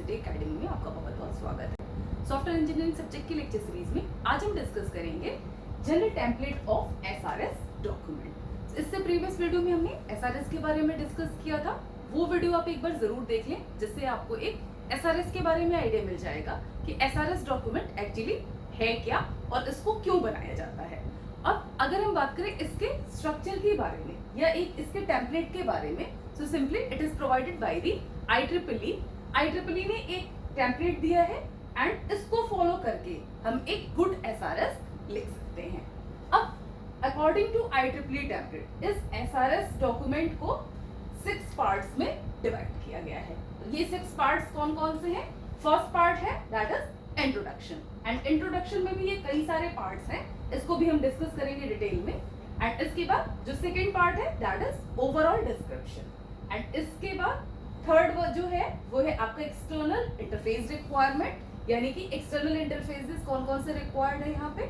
University academy में आपका बहुत बहुत स्वागत है। सॉफ्टवेयर इंजीनियरिंग सब्जेक्ट की लेक्चर सीरीज में आज हम डिस्कस करेंगे general template of SRS document. इससे प्रीवियस वीडियो में हमने एसआरएस के बारे में डिस्कस किया था, वो वीडियो आप एक बार जरूर देख लें, जिससे आपको एक एसआरएस के बारे में आइडिया मिल जाएगा कि एसआरएस डॉक्यूमेंट एक्चुअली है क्या और इसको क्यों बनाया जाता है। अब अगर हम बात करें इसके स्ट्रक्चर के बारे में या एक इसके टेम्पलेट के बारे में, so simply it is provided by the IEEE ने एक टेम्पलेट दिया है एंड इसको फॉलो करके हम एक गुड एसआरएस लिख सकते हैं। अब अकॉर्डिंग टू IEEE टेम्पलेट इस एसआरएस डॉक्यूमेंट को 6 पार्ट्स में डिवाइड किया गया है। ये 6 पार्ट्स कौन कौन से हैं? फर्स्ट पार्ट है that is introduction, and introduction में भी ये कई सारे पार्ट्स हैं, इसको भी हम डिस्कस करेंगे डिटेल में। एंड इसके बाद जो सेकेंड पार्ट है that is overall description, and इसके बाद थर्ड जो है वो है आपका एक्सटर्नल इंटरफेस रिक्वायरमेंट, यानी कि एक्सटर्नल इंटरफेसेस कौन कौन से रिक्वायर्ड है यहाँ पे।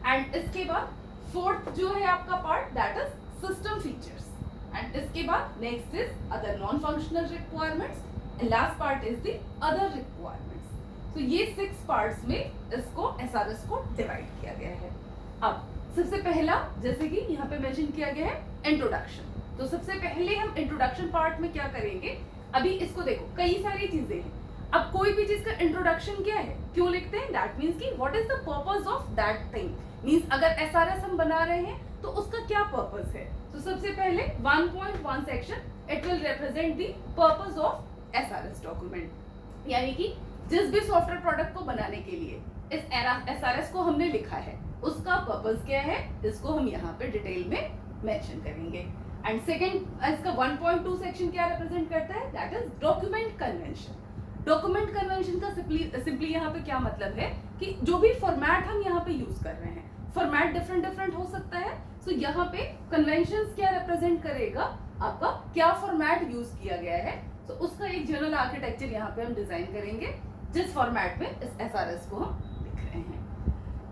एंड इसके बाद फोर्थ जो है आपका part that is system features, and इसके बाद next is other non functional requirements, and last part is the other requirements. तो ये 6 पार्ट्स में इसको एसआरएस को डिवाइड किया गया है। अब सबसे पहला जैसे कि यहाँ पे मेंशन किया गया है इंट्रोडक्शन, तो सबसे पहले हम इंट्रोडक्शन पार्ट में क्या करेंगे, अभी इसको देखो कई सारी चीजें हैं। अब कोई भी चीज का इंट्रोडक्शन क्या है, क्यों लिखते हैं, दैट मीन्स कि what is the purpose of that thing, means अगर एसआरएस हम बना रहे हैं तो उसका क्या पर्पस है। तो सबसे पहले 1.1 section it will represent the purpose of SRS document, यानी कि जिस भी सॉफ्टवेयर प्रोडक्ट को बनाने के लिए इस एसआरएस को हमने लिखा है उसका पर्पस क्या है, इसको हम यहाँ पे डिटेल में मेंशन करेंगे। एंड सेकेंड इसका 1.2 सेक्शन क्या रिप्रेजेंट करता है, that is document convention. Document convention का सिंपली यहाँ पे क्या मतलब है कि जो भी फॉर्मेट हम यहाँ पे यूज कर रहे हैं, फॉर्मेट डिफरेंट हो सकता है। सो यहाँ पे कन्वेंशंस क्या रिप्रेजेंट करेगा, आपका क्या फॉर्मेट यूज किया गया है, तो उसका एक जनरल आर्किटेक्चर यहाँ पे हम डिजाइन करेंगे जिस फॉर्मेट में इस एसआरएस को हम लिख रहे हैं।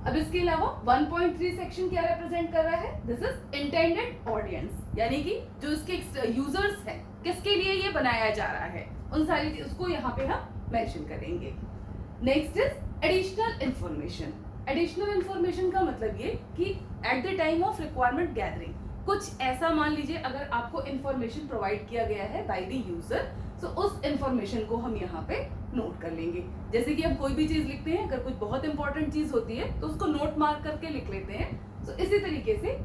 अब इसके अलावा 1.3 सेक्शन क्या रिप्रेजेंट कर रहा है, दिस इज इंटेंडेड ऑडियंस, यानी कि जो इसके यूजर्स हैं किसके लिए ये बनाया जा रहा है, उन सारी चीज को यहाँ पे हम मेंशन करेंगे। Next is additional information. Additional information का मतलब ये कि at the time of requirement gathering कुछ ऐसा मान लीजिए अगर आपको इंफॉर्मेशन प्रोवाइड किया गया है बाय द यूजर, तो उस इंफॉर्मेशन को हम यहाँ पे नोट कर लेंगे। जैसे कि हम कोई भी चीज लिखते हैं, अगर कुछ बहुत इंपॉर्टेंट चीज होती है तो उसको नोट मार्क करके लिख लेते हैं। तो इसी तरीके से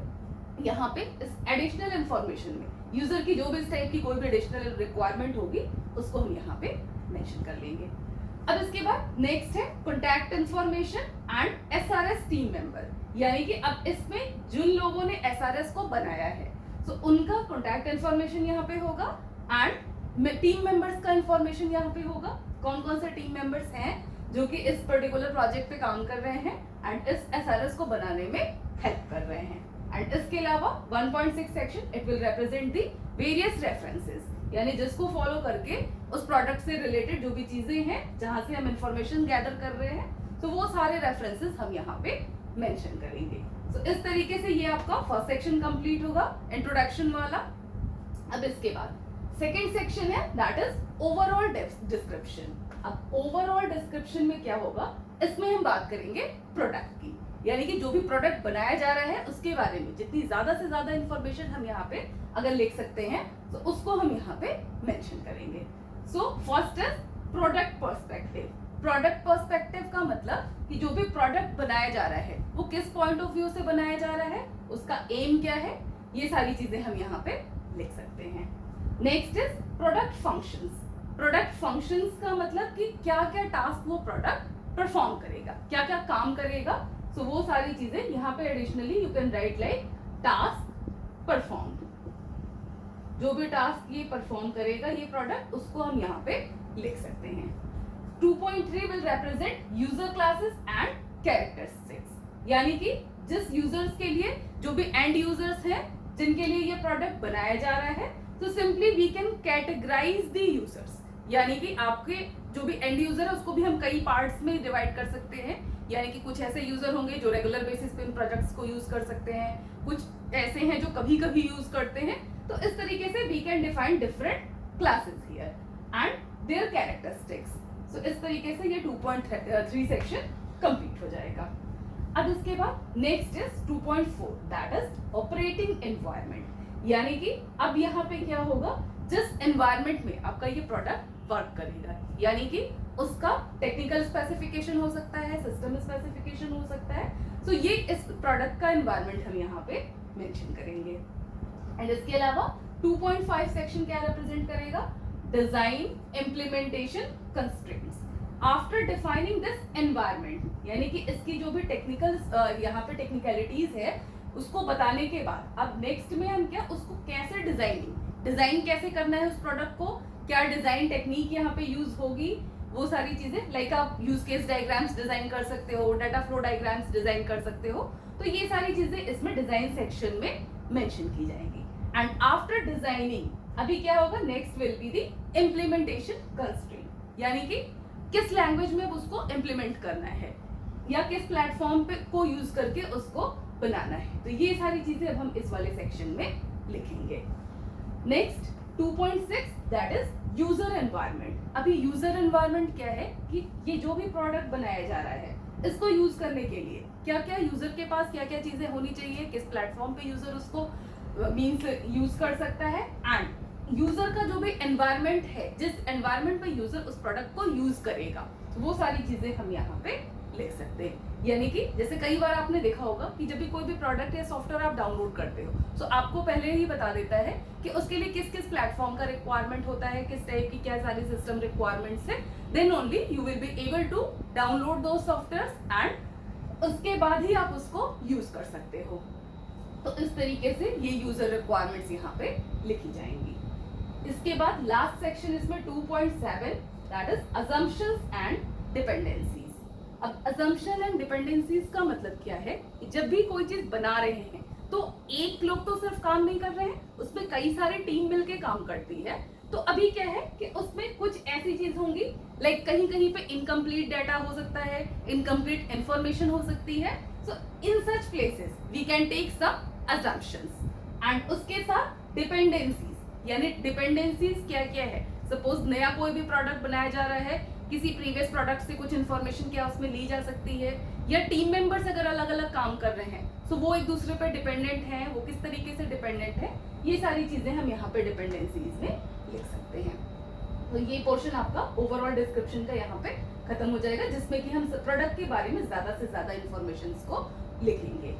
यहाँ पे इस एडिशनल इंफॉर्मेशन में यूजर की जो भी इस टाइप की कोई भी एडिशनल रिक्वायरमेंट होगी उसको हम यहाँ पे मेंशन कर लेंगे। अब इसके बाद नेक्स्ट है contact information and SRS team member, यानी कि अब इसमें जिन लोगों ने एसआरएस को बनाया है तो उनका कॉन्टैक्ट इंफॉर्मेशन यहाँ पे होगा, एंड टीम मेंबर्स का इंफॉर्मेशन यहाँ पे होगा, कौन कौन से टीम मेंबर्स हैं जो कि इस पर्टिकुलर प्रोजेक्ट पे काम कर रहे हैं एंड इस एसआरएस को बनाने में हेल्प कर रहे हैं। एंड इसके अलावा 1.6 section it will represent the various references, यानी जिसको फॉलो करके उस प्रोडक्ट से रिलेटेड जो भी चीजें हैं जहां से हम इंफॉर्मेशन गैदर कर रहे हैं, तो वो सारे रेफरेंसेस हम यहाँ पे मेंशन करेंगे। तो इस तरीके से ये आपका फर्स्ट सेक्शन कंप्लीट होगा इंट्रोडक्शन वाला। अब इसके बाद सेकेंड सेक्शन है दैट इज ओवरऑल डिस्क्रिप्शन। अब ओवरऑल डिस्क्रिप्शन में क्या होगा, इसमें हम बात करेंगे प्रोडक्ट की, यानी कि जो भी प्रोडक्ट बनाया जा रहा है उसके बारे में जितनी ज्यादा से ज्यादा इंफॉर्मेशन हम यहाँ पे अगर लिख सकते हैं तो उसको हम यहाँ पे मेंशन करेंगे। So first is product perspective. Product perspective का मतलब कि जो भी प्रोडक्ट बनाया जा रहा है वो किस पॉइंट ऑफ व्यू से बनाया जा रहा है, उसका एम क्या है, ये सारी चीजें हम यहाँ पे लिख सकते हैं। Next is product functions. Product functions का मतलब कि क्या क्या टास्क वो प्रोडक्ट परफॉर्म करेगा, क्या क्या काम करेगा, सो वो सारी चीजें यहाँ पे additionally you can write like task perform, जो भी टास्क ये परफॉर्म करेगा ये प्रोडक्ट उसको हम यहाँ पे लिख सकते हैं। 2.3 will represent user classes and characteristics, यानी कि जिस यूजर्स के लिए जो भी एंड यूजर्स हैं जिनके लिए ये प्रोडक्ट बनाया जा रहा है, तो simply we can categorise the users, यानी कि आपके जो भी एंड यूजर है उसको भी हम कई पार्ट्स में डिवाइड कर सकते हैं, यानी कि कुछ ऐसे यूजर होंगे जो रेगुलर बेसिस पे इन प्रोजेक्ट्स को यूज कर सकते हैं, कुछ ऐसे हैं जो कभी कभी यूज करते हैं। तो इस तरीके से we can define different classes here and their characteristics. So इस तरीके से ये 2.3 सेक्शन कंप्लीट हो जाएगा। अब इसके बाद next is 2.4 that is operating environment, यानी कि अब यहाँ पे क्या होगा, जिस एनवायरनमेंट में आपका ये प्रोडक्ट वर्क करेगा, यानी कि उसका टेक्निकल स्पेसिफिकेशन हो सकता है, सिस्टम स्पेसिफिकेशन हो सकता है। सो ये इस प्रोडक्ट का एनवायरनमेंट हम यहाँ पे मेंशन करेंगे। एंड इसके अलावा 2.5 सेक्शन क्या रिप्रेजेंट करेगा, design implementation constraints. After defining this environment, यानी कि इसकी जो भी टेक्निकल यहाँ पे टेक्निकलिटीज है उसको बताने के बाद अब नेक्स्ट में हम क्या उसको कैसे डिजाइन कैसे करना है उस प्रोडक्ट को, क्या डिजाइन टेक्निक यहाँ पे यूज होगी, वो सारी चीजें लाइक आप यूज केस डायग्राम्स डिजाइन कर सकते हो, डाटा फ्लो डायग्राम्स डिजाइन कर सकते हो। तो ये सारी चीजें इसमें डिजाइन सेक्शन में मेंशन की जाएंगी। एंड आफ्टर डिजाइनिंग अभी क्या होगा, next will be the implementation constraint, यानी कि किस लैंग्वेज में उसको इम्प्लीमेंट करना है या किस प्लेटफॉर्म पे को यूज करके उसको बनाना है। तो ये सारी चीजें अब हम इस वाले सेक्शन में लिखेंगे। Next 2.6 that is user environment. अभी यूजर एनवायरनमेंट क्या है कि ये जो भी प्रोडक्ट बनाया जा रहा है इसको यूज करने के लिए क्या क्या यूजर के पास क्या क्या चीजें होनी चाहिए, किस प्लेटफॉर्म पे यूजर उसको मींस यूज कर सकता है, एंड यूजर का जो भी एनवायरनमेंट है, जिस एनवायरनमेंट पे यूजर उस प्रोडक्ट को यूज करेगा, वो सारी चीजें हम यहाँ पे लिख सकते हैं। यानी कि जैसे कई बार आपने देखा होगा कि जब भी कोई भी प्रोडक्ट या सॉफ्टवेयर आप डाउनलोड करते हो तो आपको पहले ही बता देता है कि उसके लिए किस किस प्लेटफॉर्म का रिक्वायरमेंट होता है, किस टाइप की क्या सारी सिस्टम रिक्वायरमेंट्स है, then only you will be able to download दो सॉफ्टवेयर्स एंड उसके बाद ही आप उसको यूज कर सकते हो। तो इस तरीके से ये यूजर रिक्वायरमेंट्स यहाँ पे लिखी जाएंगी। इसके बाद लास्ट सेक्शन इसमें 2.7 that is assumptions and dependencies. अब असम्पशन एंड डिपेंडेंसीज का मतलब क्या है कि जब भी कोई चीज बना रहे हैं तो एक लोग तो सिर्फ काम नहीं कर रहे हैं, उसमें कई सारे टीम मिलके काम करती है। तो अभी क्या है कि उसमें कुछ ऐसी चीज होंगी लाइक कहीं कहीं पे इनकम्प्लीट डाटा हो सकता है, इनकम्प्लीट इंफॉर्मेशन हो सकती है। So in such places we can take some assumptions and उसके साथ डिपेंडेंसीज, यानी डिपेंडेंसीज क्या क्या है। सपोज नया कोई भी प्रोडक्ट बनाया जा रहा है, किसी प्रीवियस प्रोडक्ट से कुछ इन्फॉर्मेशन क्या उसमें ली जा सकती है, या टीम मेंबर्स अगर अलग अलग काम कर रहे हैं तो वो एक दूसरे पर डिपेंडेंट हैं, वो किस तरीके से डिपेंडेंट है, ये सारी चीजें हम यहाँ पे डिपेंडेंसीज में लिख सकते हैं। तो ये पोर्शन आपका ओवरऑल डिस्क्रिप्शन का यहाँ पे खत्म हो जाएगा, जिसमें कि हम प्रोडक्ट के बारे में ज्यादा से ज्यादा इंफॉर्मेशन को लिखेंगे।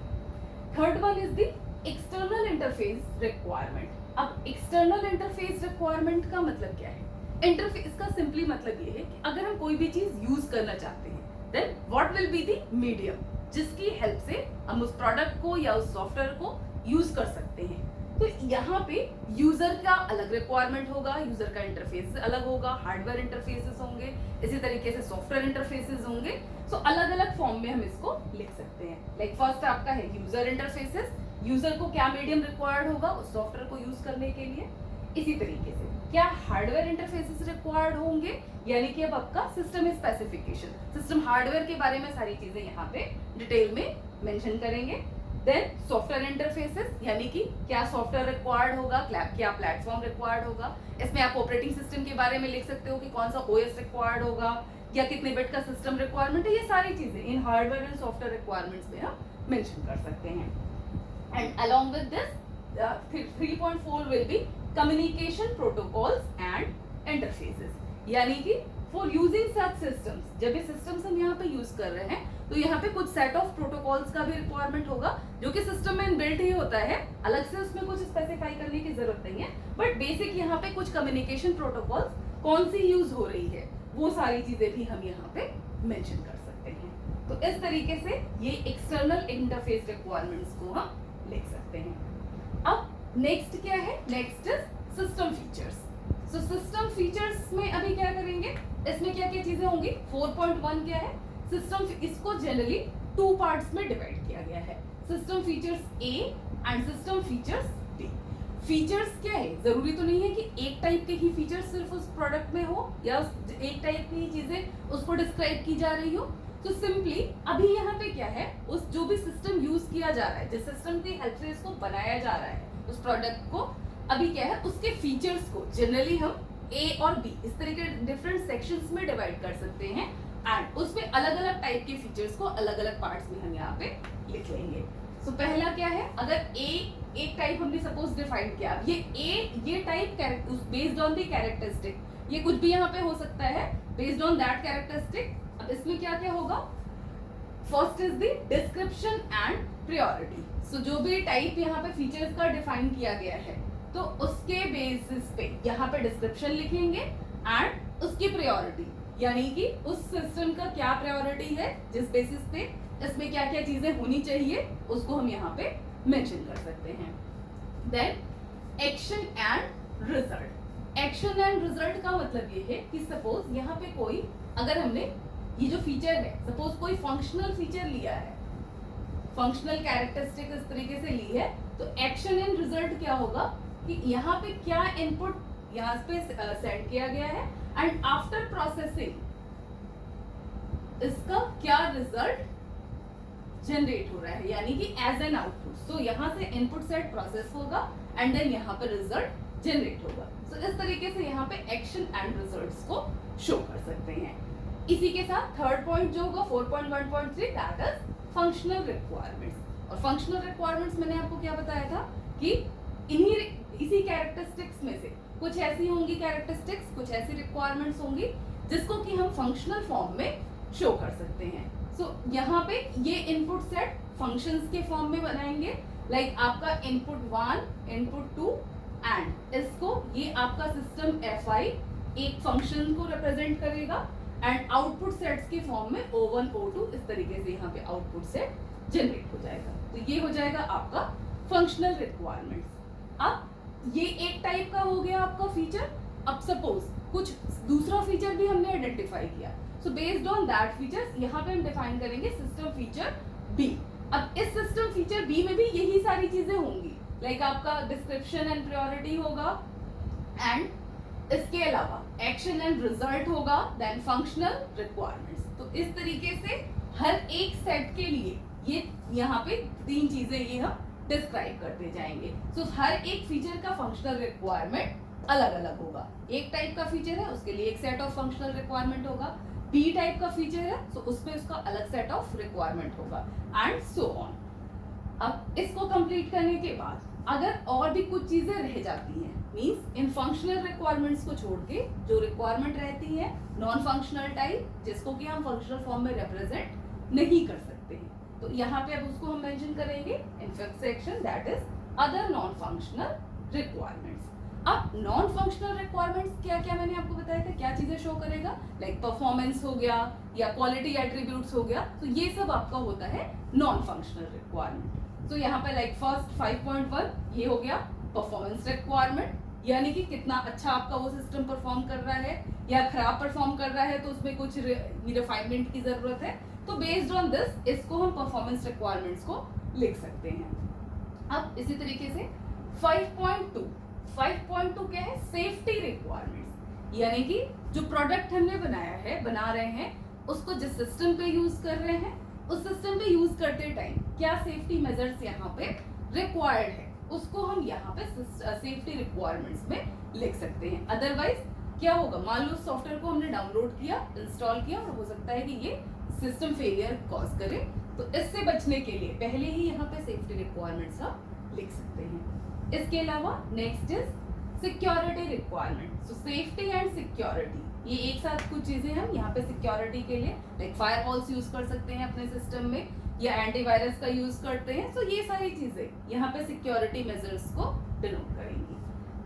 Third one is the external interface requirement. अब एक्सटर्नल इंटरफेस रिक्वायरमेंट का मतलब क्या है? इंटरफेस का सिंपली मतलब ये है कि अगर हम कोई भी चीज यूज करना चाहते हैं then what will be the medium जिसकी हेल्प से हम उस प्रोडक्ट को या उस सॉफ्टवेयर को यूज कर सकते हैं। तो यहाँ पे यूजर का अलग रिक्वायरमेंट होगा, यूजर का इंटरफेस अलग होगा, हार्डवेयर इंटरफेसेस होंगे, इसी तरीके से सॉफ्टवेयर इंटरफेसेस होंगे। सो अलग अलग फॉर्म में हम इसको लिख सकते हैं। लाइक फर्स्ट आपका है यूजर इंटरफेसेस, यूजर को क्या मीडियम रिक्वायर्ड होगा उस सॉफ्टवेयर को यूज करने के लिए। इसी तरीके से क्या हार्डवेयर इंटरफेसेस रिक्वायर्ड होंगे, यानी कि अब आपका सिस्टम स्पेसिफिकेशन, सिस्टम हार्डवेयर के बारे में सारी चीजें यहाँ पे डिटेल में मेंशन करेंगे। देन सॉफ्टवेयर इंटरफेसेस, यानी कि क्या सॉफ्टवेयर रिक्वायर्ड होगा, क्या प्लेटफॉर्म रिक्वायर्ड होगा। इसमें आप ऑपरेटिंग सिस्टम के बारे में लिख सकते हो कि कौन सा ओएस रिक्वायर्ड होगा या कितने बिट का सिस्टम रिक्वायरमेंट है। ये सारी चीजें इन हार्डवेयर एंड सॉफ्टवेयर रिक्वायरमेंट्स में हम मेंशन कर सकते हैं। And along with this 3.4 will be communication protocols and interfaces, यानी कि फॉर यूजिंग सच सिस्टम्स, जब ये सिस्टम्स हम यहाँ पे यूज कर रहे हैं तो यहाँ पे कुछ सेट ऑफ प्रोटोकॉल्स का भी रिक्वायरमेंट होगा जो कि सिस्टम में इनबिल्ट ही होता है, अलग से उसमें कुछ स्पेसिफाई करने की जरूरत नहीं है। बट बेसिक यहाँ पे कुछ कम्युनिकेशन प्रोटोकॉल्स कौन सी यूज हो रही है वो सारी चीजें भी हम यहाँ पे मेंशन कर सकते हैं। तो इस तरीके से ये एक्सटर्नल इंटरफेस रिक्वायरमेंट्स को हम लिख सकते हैं। अब नेक्स्ट क्या है, next is system features. So system features में अभी क्या करेंगे, इसमें क्या क्या चीजें होंगी। 4.1 क्या है, सिस्टम, इसको जनरली 2 पार्ट्स में डिवाइड किया गया है, system features A and system features B. Features क्या है, जरूरी तो नहीं है कि एक टाइप के ही फीचर्स सिर्फ उस प्रोडक्ट में हो या एक टाइप की चीजें उसको डिस्क्राइब की जा रही हो। तो सिंपली अभी यहाँ पे क्या है, उस जो भी सिस्टम यूज किया जा रहा है, जिस सिस्टम की हेल्प से इसको बनाया जा रहा है उस प्रोडक्ट को, अभी क्या है उसके फीचर्स को जनरली हम ए और बी इस तरह के डिफरेंट सेक्शंस में डिवाइड कर सकते हैं एंड उसमें अलग अलग टाइप के फीचर्स को अलग अलग पार्ट्स में हम यहाँ पे लिख लेंगे। सो पहला क्या है, अगर ए एक टाइप हमने सपोज डिफाइन किया, ये type based on the characteristic, ये कुछ भी यहाँ पे हो सकता है बेस्ड ऑन दैट कैरेक्टरिस्टिक। अब इसमें क्या क्या होगा, first is the description and priority. So जो भी टाइप यहाँ पे फीचर्स का डिफाइन किया गया है तो उसके बेसिस पे यहाँ पे डिस्क्रिप्शन लिखेंगे एंड उसकी प्रायोरिटी, यानी कि उस सिस्टम का क्या प्रायोरिटी है, जिस बेसिस पे इसमें क्या क्या चीजें होनी चाहिए उसको हम यहाँ पे मेंशन कर सकते हैं। Then action and result. Action and result का मतलब ये है कि सपोज यहाँ पे कोई, अगर हमने ये जो फीचर है, सपोज कोई फंक्शनल फीचर लिया है, फंक्शनल कैरेक्टरिस्टिक इस तरीके से ली है, तो एक्शन एंड रिजल्ट क्या होगा कि यहाँ पे क्या इनपुट यहाँ पे सेंड किया गया है एंड आफ्टर प्रोसेसिंग इसका क्या रिजल्ट जनरेट हो रहा है, यानी कि एज एन आउटपुट। सो यहाँ से इनपुट सेट प्रोसेस होगा एंड देन यहाँ पे रिजल्ट जनरेट होगा। सो इस तरीके से यहाँ पे एक्शन एंड रिजल्ट्स को शो कर सकते हैं। इसी के साथ थर्ड पॉइंट जो होगा 4.1.3 दैट इज फंक्शनल रिक्वायरमेंट्स। और फंक्शनल रिक्वायरमेंट्स मैंने आपको क्या बताया था कि इसी कैरेक्टरिस्टिक्स में से कुछ ऐसी होंगी कैरेक्टरिस्टिक्स, कुछ ऐसी रिक्वायरमेंट्स होंगी जिसको कि हम फंक्शनल फॉर्म में शो कर सकते हैं। सो यहाँ पे ये इनपुट सेट फंक्शंस के फॉर्म में बनाएंगे, लाइक आपका इनपुट 1, इनपुट 2 एंड इसको ये आपका सिस्टम fi एक फंक्शन को रिप्रेजेंट करेगा एंड आउटपुट सेट्स के फॉर्म में O1, O2 इस तरीके से यहाँ पे आउटपुट सेट जनरेट हो जाएगा। तो ये हो जाएगा आपका फंक्शनल रिक्वायरमेंट्स। अब ये एक टाइप का हो गया आपका फीचर। अब सपोज कुछ दूसरा फीचर भी हमने आइडेंटिफाई किया, so based on that features यहाँ पे हम डिफाइन करेंगे सिस्टम फीचर बी। अब इस सिस्टम फीचर बी में भी यही सारी चीजें होंगी, लाइक आपका डिस्क्रिप्शन एंड प्रायोरिटी होगा एंड इसके अलावा एक्शन एंड रिजल्ट होगा, देन फंक्शनल रिक्वायरमेंट्स। तो इस तरीके से हर एक सेट के लिए ये यहाँ पे 3 चीजें ये हम डिस्क्राइब करते जाएंगे। सो हर एक फीचर का फंक्शनल रिक्वायरमेंट अलग अलग होगा। एक टाइप का फीचर है उसके लिए एक सेट ऑफ फंक्शनल रिक्वायरमेंट होगा, बी टाइप का फीचर है तो उसमें उसका अलग सेट ऑफ रिक्वायरमेंट होगा एंड सो ऑन। अब इसको कंप्लीट करने के बाद अगर और भी कुछ चीजें रह जाती हैं, मींस इन फंक्शनल रिक्वायरमेंट्स को छोड़ के जो रिक्वायरमेंट रहती है नॉन फंक्शनल टाइप, जिसको कि हम फंक्शनल फॉर्म में रिप्रेजेंट नहीं कर सकते हैं, तो यहाँ पे अब उसको हम मेंशन करेंगे in fifth section, that is other non functional requirements. अब नॉन फंक्शनल रिक्वायरमेंट्स क्या क्या मैंने आपको बताया था, क्या चीजें शो करेगा, लाइक परफॉर्मेंस हो गया या क्वालिटी एट्रीब्यूट्स हो गया, तो ये सब आपका होता है नॉन फंक्शनल रिक्वायरमेंट। तो यहाँ पे लाइक फर्स्ट 5.1 ये हो गया परफॉर्मेंस रिक्वायरमेंट, यानी कि कितना अच्छा आपका वो सिस्टम परफॉर्म कर रहा है या खराब परफॉर्म कर रहा है तो उसमें कुछ रिफाइनमेंट की जरूरत है, तो बेस्ड ऑन दिस इसको हम परफॉर्मेंस रिक्वायरमेंट्स को लिख सकते हैं। अब इसी तरीके से 5.2 क्या है, सेफ्टी रिक्वायरमेंट्स, यानी कि जो प्रोडक्ट हमने बना रहे हैं उसको जिस सिस्टम पे यूज कर रहे हैं उस सिस्टम पे यूज करते टाइम क्या सेफ्टी मेजर्स यहाँ पे रिक्वायर्ड है उसको हम यहाँ पे सेफ्टी रिक्वायरमेंट्स में लिख सकते हैं। अदरवाइज क्या होगा, मान लो सॉफ्टवेयर को हमने डाउनलोड किया, इंस्टॉल किया और हो सकता है कि ये सिस्टम फेलियर कॉज करे, तो इससे बचने के लिए पहले ही यहाँ पे सेफ्टी रिक्वायरमेंट्स हम लिख सकते हैं। इसके अलावा next is security requirement. So safety and security ये एक साथ कुछ चीजें हम यहाँ पे सिक्योरिटी के लिए लाइक फायरवॉल्स यूज कर सकते हैं अपने सिस्टम में या एंटीवायरस का यूज करते हैं, तो ये सारी चीजें यहाँ पे सिक्योरिटी मेजर्स को डिनोट करेंगी।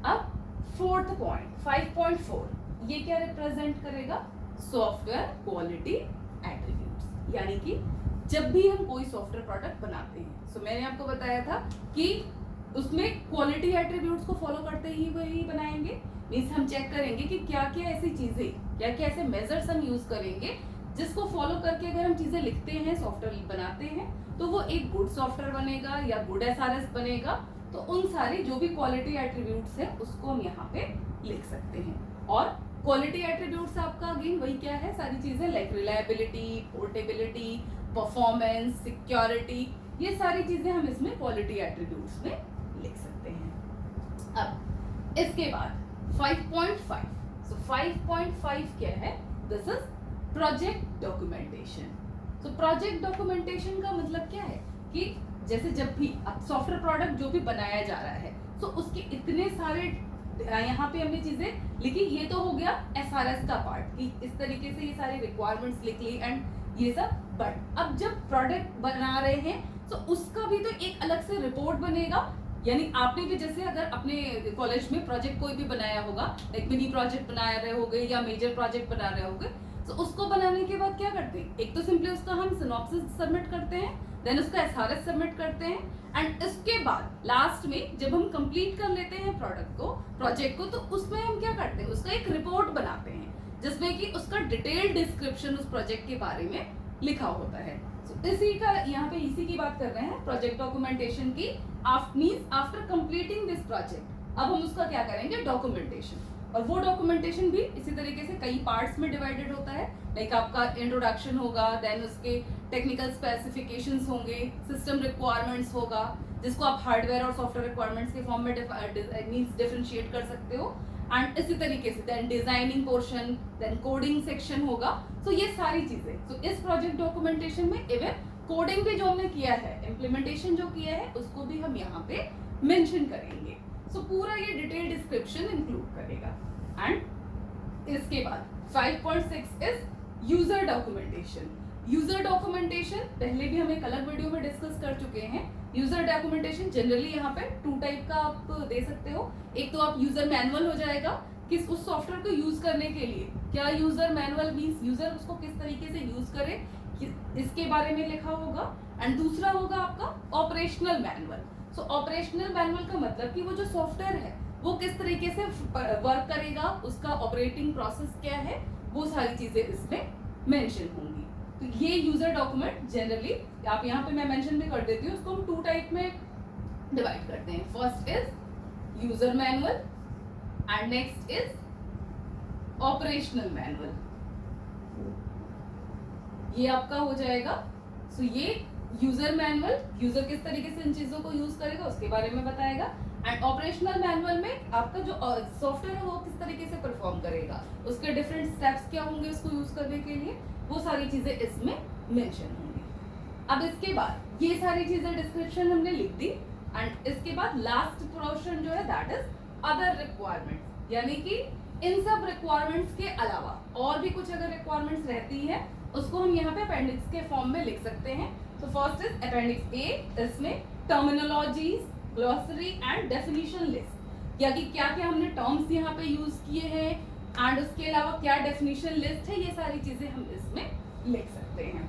अब फोर्थ पॉइंट 5.4 ये क्या रिप्रेजेंट करेगा, सॉफ्टवेयर क्वालिटी एट्रीब्यूट्स, यानी कि जब भी हम कोई सॉफ्टवेयर प्रोडक्ट बनाते हैं, सो मैंने आपको बताया था कि उसमें क्वालिटी एट्रीब्यूट्स को फॉलो करते ही वही बनाएंगे। मींस हम चेक करेंगे कि क्या क्या ऐसी चीजें, क्या क्या ऐसे मेजर्स हम यूज करेंगे जिसको फॉलो करके अगर हम चीजें लिखते हैं, सॉफ्टवेयर बनाते हैं, तो वो एक गुड सॉफ्टवेयर बनेगा या गुड एसआरएस बनेगा। तो उन सारी जो भी क्वालिटी एट्रीब्यूट्स है उसको हम यहाँ पे लिख सकते हैं। और क्वालिटी एट्रीब्यूट्स आपका अगेन वही क्या है, सारी चीजें like reliability, portability, performance, security, ये सारी चीजें हम इसमें क्वालिटी एट्रीब्यूट्स में लिख सकते हैं। अब इसके बाद 5.5 सो 5.5 क्या है? This is project documentation. So project documentation का मतलब क्या है कि जैसे जब भी अब सॉफ्टवेयर प्रोडक्ट जो भी बनाया जा रहा है तो उसके इतने सारे यहाँ पे हमने चीजें लिखी। ये तो हो गया एसआरएस का पार्ट कि इस तरीके से ये सारी रिक्वायरमेंट्स लिख ली एंड ये सब। बट अब जब प्रोडक्ट बना रहे हैं तो उसका भी तो एक अलग से रिपोर्ट बनेगा। यानी आपने भी जैसे अगर अपने कॉलेज में प्रोजेक्ट कोई भी बनाया होगा, लाइक मिनी प्रोजेक्ट बना रहे होगे या मेजर प्रोजेक्ट बना रहे होगे, तो उसको बनाने के बाद क्या करते हैं? एक तो सिंपली उसका हम सिनॉप्सिस सबमिट करते हैं, देन उसका एसआरएस सबमिट करते हैं एंड इसके बाद लास्ट में जब हम कंप्लीट कर लेते हैं प्रोजेक्ट को, तो उसमें हम क्या करते हैं? उसका एक रिपोर्ट बनाते हैं जिसमें कि उसका डिटेल्ड डिस्क्रिप्शन उस प्रोजेक्ट के बारे में लिखा होता है। इसी का यहाँ पे इसी की बात कर रहे हैं प्रोजेक्ट डॉक्यूमेंटेशन की। आफ्टर कंप्लीटिंग दिस प्रोजेक्ट अब हम उसका क्या करेंगे? डॉक्यूमेंटेशन। और वो डॉक्यूमेंटेशन भी इसी तरीके से कई पार्ट्स में डिवाइडेड होता है। लाइक आपका इंट्रोडक्शन होगा, देन उसके टेक्निकल स्पेसिफिकेशंस होंगे, सिस्टम रिक्वायरमेंट्स होगा जिसको आप हार्डवेयर और सॉफ्टवेयर रिक्वायरमेंट्स के फॉर्म में डिफरेंशिएट कर सकते हो। एंड इसी तरीके से then designing portion, then coding section होगा। सो ये सारी चीजें इस प्रोजेक्ट डॉक्यूमेंटेशन में इवन कोडिंग भी जो हमने किया है, इम्प्लीमेंटेशन जो किया है, उसको भी हम यहाँ पे मेंशन करेंगे। सो पूरा ये डिटेल डिस्क्रिप्शन इंक्लूड करेगा। एंड इसके बाद 5.6 is user documentation. User documentation पहले भी हम एक अलग वीडियो में डिस्कस कर चुके हैं। यूजर डॉक्यूमेंटेशन जनरली यहाँ पे 2 टाइप का आप दे सकते हो। एक तो आप यूजर मैनुअल हो जाएगा किस उस सॉफ्टवेयर को यूज करने के लिए, क्या यूजर मैनुअल मींस यूजर उसको किस तरीके से यूज करे इसके बारे में लिखा होगा। एंड दूसरा होगा आपका ऑपरेशनल मैनुअल। सो ऑपरेशनल मैनुअल का मतलब कि वो जो सॉफ्टवेयर है वो किस तरीके से वर्क करेगा, उसका ऑपरेटिंग प्रोसेस क्या है, वो सारी चीजें इसमें मेंशन होंगी। तो ये यूजर डॉक्यूमेंट जनरली आप यहाँ पे मैं मेंशन भी कर देती हूँ, उसको हम 2 टाइप में डिवाइड करते हैं। First is user manual and next is operational manual. ये आपका हो जाएगा। सो ये यूजर मैनुअल, यूजर किस तरीके से इन चीजों को यूज करेगा उसके बारे में बताएगा। एंड ऑपरेशनल मैनुअल में आपका जो सॉफ्टवेयर है वो किस तरीके से परफॉर्म करेगा, उसके डिफरेंट स्टेप्स क्या होंगे उसको यूज करने के लिए, वो सारी चीजें इसमें मेंशन होंगी। अब इसके बाद ये सारी चीजें डिस्क्रिप्शन हमने लिख दी एंड इसके बाद लास्ट पोर्शन जो है दैट इज अदर रिक्वायरमेंट्स। यानी कि इन सब रिक्वायरमेंट्स के अलावा और भी कुछ अगर रिक्वायरमेंट्स रहती है उसको हम यहाँ पे अपेंडिक्स के फॉर्म में लिख सकते हैं। तो फर्स्ट इज अपेंडिक्स ए, इसमें terminologies, glossary and definition list, या कि क्या क्या हमने टर्म्स यहाँ पे यूज किए हैं एंड उसके अलावा क्या डेफिनेशन लिस्ट है, ये सारी चीजें हम इसमें लिख सकते हैं।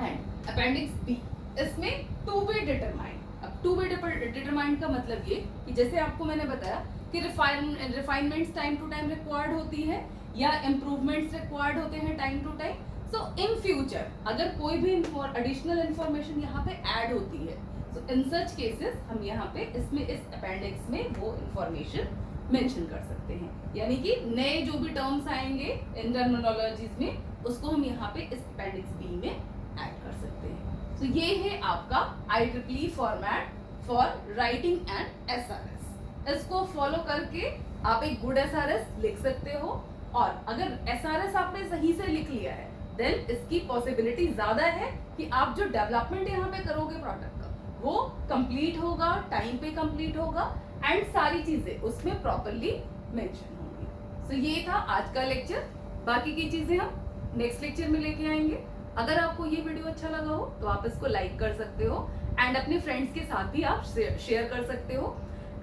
एंड अपेंडिक्स बी, इसमें टू बी डिटरमाइंड। अब टू बी डिटरमाइंड का मतलब ये कि जैसे आपको मैंने बताया कि refinements time to time required होती है या इम्प्रूवमेंट्स रिक्वायर्ड होते हैं time to time. So in future अगर कोई भी एडिशनल इंफॉर्मेशन यहाँ पे ऐड होती है, सो इन सच केसेस हम यहाँ पे इसमें इस अपेंडिक्स में वो इंफॉर्मेशन मेंशन कर सकते हैं। यानी कि नए जो भी टर्म्स आएंगे इन टर्मिनोलॉजीज में उसको हम यहाँ पे इस अपेंडिक्स बी में ऐड कर सकते हैं। सो ये है आपका IEEE format for writing and SRS। इसको फॉलो करके आप एक गुड SRS लिख सकते हो और अगर SRS आपने सही से लिख लिया है देन इसकी पॉसिबिलिटी ज्यादा है कि आप जो डेवलपमेंट यहाँ पे करोगे प्रोडक्ट का वो कंप्लीट होगा, टाइम पे कंप्लीट होगा एंड सारी चीजें उसमें प्रॉपर्ली मेंशन होंगी। सो ये था आज का लेक्चर। बाकी की चीजें हम नेक्स्ट लेक्चर में लेके आएंगे। अगर आपको ये वीडियो अच्छा लगा हो तो आप इसको लाइक कर सकते हो एंड अपने फ्रेंड्स के साथ भी आप शेयर कर सकते हो।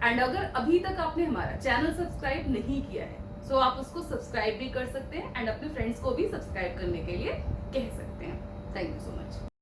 एंड अगर अभी तक आपने हमारा चैनल सब्सक्राइब नहीं किया है सो आप उसको सब्सक्राइब भी कर सकते हैं एंड अपने फ्रेंड्स को भी सब्सक्राइब करने के लिए कह सकते हैं। Thank you so much.